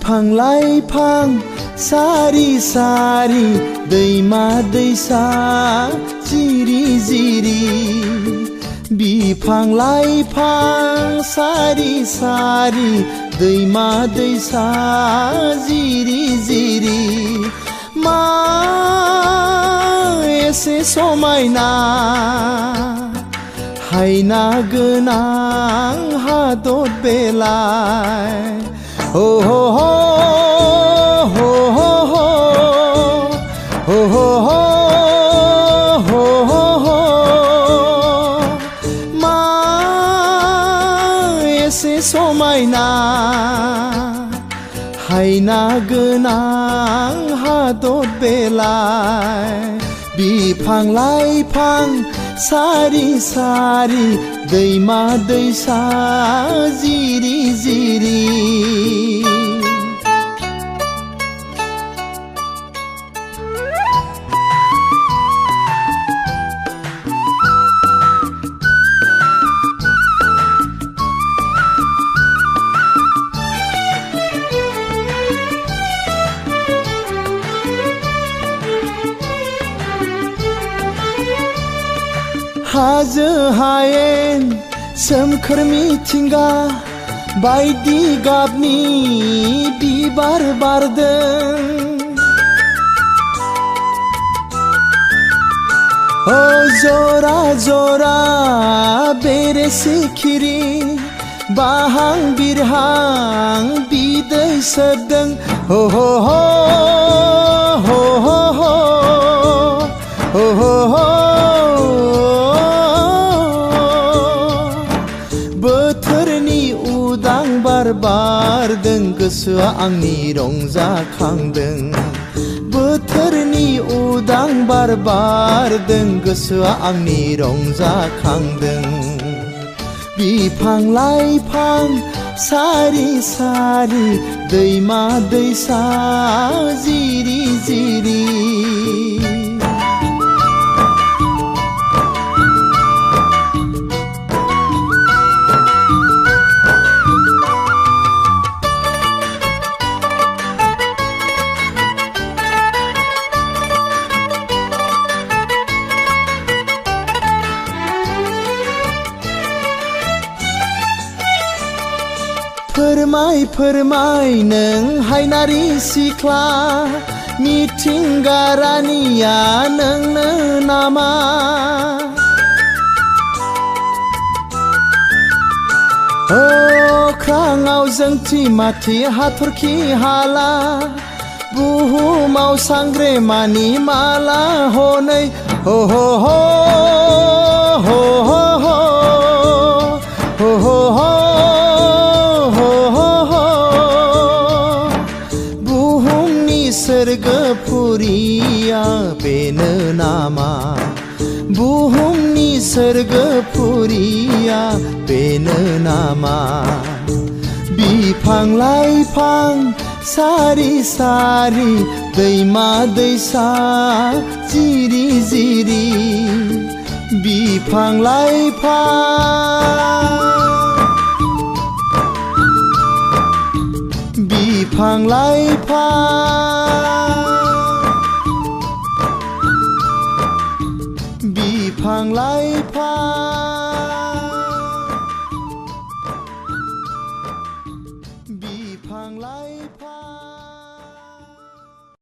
बिफां लाइफां सारि सारि दैमा दैसा जिरि जिरि बिफां लाइफां सारि सारि दैमा दैसा जिरि जिरि मा एसे समायना हायना गोनां हादर बेलाय हो हो हो हो हो हो हो हो हो हो मा एसे समायना हायना गोनां हादर बेलाय बिफां लाइफां सारि सारि दैमा दैसा जिरि जिरि हाजो हायेन सोमखोर मिथिंगा बायदि गाबनि बिबार बारदों ओ जरा जरा बेरे सिखिरि बाहां बिरहां बिदै सोबदों हो हो हो हो हो हो हो हो बोथोरनि उदां बार बारदों गोसोआ आंनि रंजाखांदों बोथोरनि उदां बार बारदों गोसोआ आंनि रंजाखांदों बिफां लाइफां सारि सारि दैमा दैसा जिरि जिरि फोरमाय फोरमाय नों हायनारि सिख्ला मिथिंगा रानिया नोंनो नामा अख्राङाव जोंथि माथि हाथरखि हाला बुहुमाव सांग्रेमानि माला हनै हो हो हो हो हो हो हो हो सोरगोफुरिया बेनो नामा बुहुमनि सोरगोफुरिया बेनो नामा बिफां लाइफां सारि सारि दैमा दैसा जिरि जिरि बिफां लाइफां बिफां लाइफां बिफां लाइफां